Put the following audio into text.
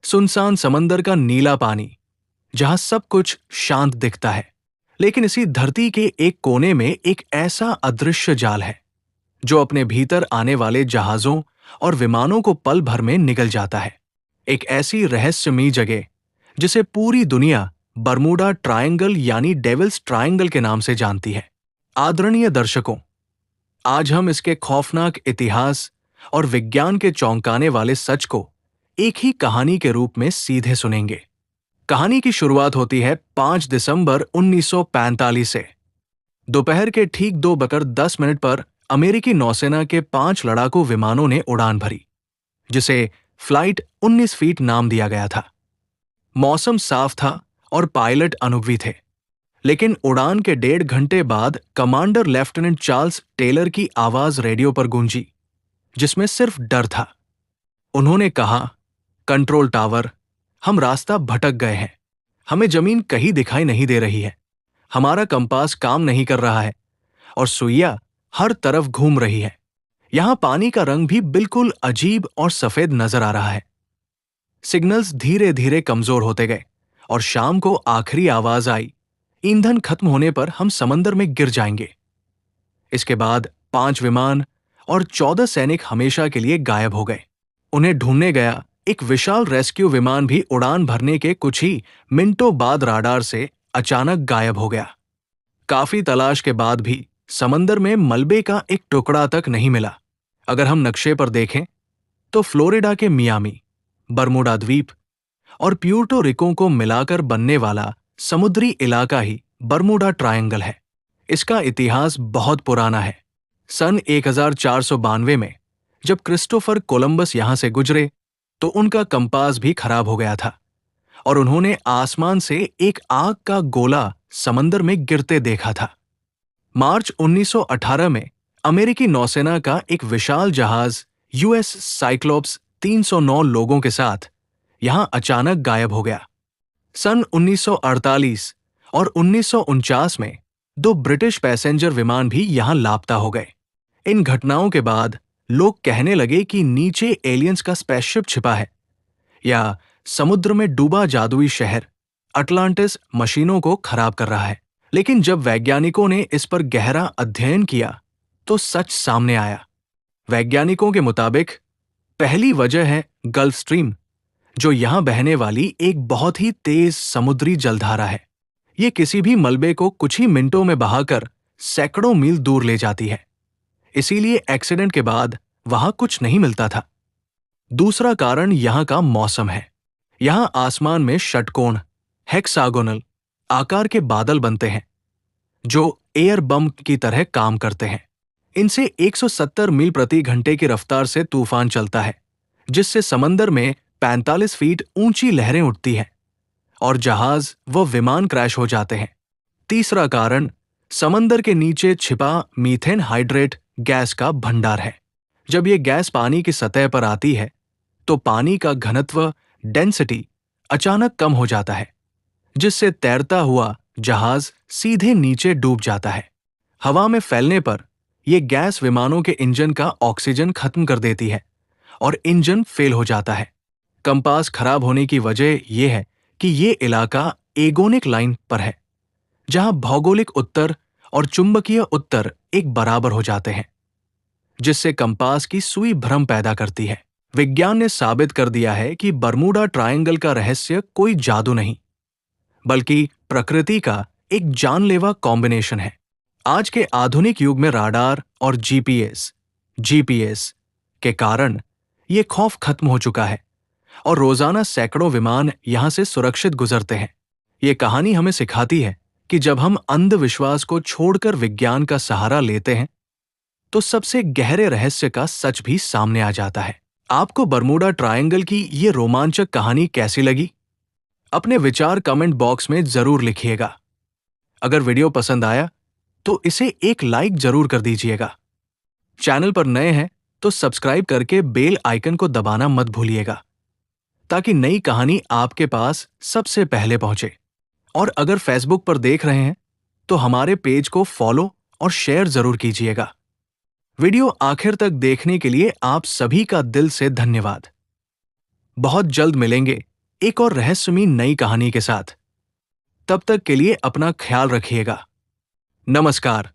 सुनसान समंदर का नीला पानी, जहां सब कुछ शांत दिखता है। लेकिन इसी धरती के एक कोने में एक ऐसा अदृश्य जाल है जो अपने भीतर आने वाले जहाजों और विमानों को पल भर में निगल जाता है। एक ऐसी रहस्यमयी जगह जिसे पूरी दुनिया बर्मुडा ट्रायंगल यानी डेविल्स ट्रायंगल के नाम से जानती है। आदरणीय दर्शकों, आज हम इसके खौफनाक इतिहास और विज्ञान के चौंकाने वाले सच को एक ही कहानी के रूप में सीधे सुनेंगे। कहानी की शुरुआत होती है 5 दिसंबर 1945 से। दोपहर के ठीक 2:10 पर अमेरिकी नौसेना के 5 लड़ाकू विमानों ने उड़ान भरी, जिसे फ्लाइट 19 फीट नाम दिया गया था। मौसम साफ था और पायलट अनुभवी थे, लेकिन उड़ान के 1.5 घंटे बाद कमांडर लेफ्टिनेंट चार्ल्स टेलर की आवाज रेडियो पर गूंजी, जिसमें सिर्फ डर था। उन्होंने कहा, कंट्रोल टावर, हम रास्ता भटक गए हैं। हमें जमीन कहीं दिखाई नहीं दे रही है। हमारा कंपास काम नहीं कर रहा है और सुइया हर तरफ घूम रही है। यहां पानी का रंग भी बिल्कुल अजीब और सफेद नजर आ रहा है। सिग्नल्स धीरे धीरे कमजोर होते गए और शाम को आखिरी आवाज आई, ईंधन खत्म होने पर हम समंदर में गिर जाएंगे। इसके बाद 5 विमान और 14 सैनिक हमेशा के लिए गायब हो गए। उन्हें ढूंढने गया एक विशाल रेस्क्यू विमान भी उड़ान भरने के कुछ ही मिनटों बाद राडार से अचानक गायब हो गया। काफी तलाश के बाद भी समंदर में मलबे का एक टुकड़ा तक नहीं मिला। अगर हम नक्शे पर देखें तो फ्लोरिडा के मियामी, बर्मुडा द्वीप और प्यूर्टो रिको को मिलाकर बनने वाला समुद्री इलाका ही बर्मुडा ट्रायंगल है। इसका इतिहास बहुत पुराना है। सन 1492 में जब क्रिस्टोफर कोलंबस यहां से गुजरे तो उनका कंपास भी खराब हो गया था और उन्होंने आसमान से एक आग का गोला समंदर में गिरते देखा था। मार्च 1918 में अमेरिकी नौसेना का एक विशाल जहाज यूएस साइक्लोप्स 309 लोगों के साथ यहां अचानक गायब हो गया। सन 1948 और 1949 में 2 ब्रिटिश पैसेंजर विमान भी यहां लापता हो गए। इन घटनाओं के बाद लोग कहने लगे कि नीचे एलियंस का स्पेसशिप छिपा है या समुद्र में डूबा जादुई शहर अटलांटिस मशीनों को खराब कर रहा है। लेकिन जब वैज्ञानिकों ने इस पर गहरा अध्ययन किया तो सच सामने आया। वैज्ञानिकों के मुताबिक पहली वजह है गल्फ स्ट्रीम, जो यहां बहने वाली एक बहुत ही तेज समुद्री जलधारा है। ये किसी भी मलबे को कुछ ही मिनटों में बहाकर सैकड़ों मील दूर ले जाती है। इसीलिए एक्सीडेंट के बाद वहां कुछ नहीं मिलता था। दूसरा कारण यहां का मौसम है। यहां आसमान में षटकोण हेक्सागोनल आकार के बादल बनते हैं जो एयर बम की तरह काम करते हैं। इनसे 170 मील प्रति घंटे की रफ्तार से तूफान चलता है, जिससे समंदर में 45 फीट ऊंची लहरें उठती हैं और जहाज व विमान क्रैश हो जाते हैं। तीसरा कारण समंदर के नीचे छिपा मीथेन हाइड्रेट गैस का भंडार है। जब ये गैस पानी की सतह पर आती है तो पानी का घनत्व डेंसिटी अचानक कम हो जाता है, जिससे तैरता हुआ जहाज सीधे नीचे डूब जाता है। हवा में फैलने पर यह गैस विमानों के इंजन का ऑक्सीजन खत्म कर देती है और इंजन फेल हो जाता है। कंपास खराब होने की वजह यह है कि यह इलाका एगोनिक लाइन पर है, जहां भौगोलिक उत्तर और चुंबकीय उत्तर एक बराबर हो जाते हैं, जिससे कंपास की सुई भ्रम पैदा करती है। विज्ञान ने साबित कर दिया है कि बर्मुडा ट्रायंगल का रहस्य कोई जादू नहीं, बल्कि प्रकृति का एक जानलेवा कॉम्बिनेशन है। आज के आधुनिक युग में राडार और जीपीएस के कारण ये खौफ खत्म हो चुका है और रोजाना सैकड़ों विमान यहां से सुरक्षित गुजरते हैं। ये कहानी हमें सिखाती है कि जब हम अंधविश्वास को छोड़कर विज्ञान का सहारा लेते हैं तो सबसे गहरे रहस्य का सच भी सामने आ जाता है। आपको बर्मुडा ट्रायंगल की ये रोमांचक कहानी कैसी लगी? अपने विचार कमेंट बॉक्स में जरूर लिखिएगा। अगर वीडियो पसंद आया तो इसे एक लाइक जरूर कर दीजिएगा। चैनल पर नए हैं तो सब्सक्राइब करके बेल आइकन को दबाना मत भूलिएगा, ताकि नई कहानी आपके पास सबसे पहले पहुंचे। और अगर फेसबुक पर देख रहे हैं तो हमारे पेज को फॉलो और शेयर जरूर कीजिएगा। वीडियो आखिर तक देखने के लिए आप सभी का दिल से धन्यवाद। बहुत जल्द मिलेंगे एक और रहस्यमयी नई कहानी के साथ। तब तक के लिए अपना ख्याल रखिएगा। नमस्कार।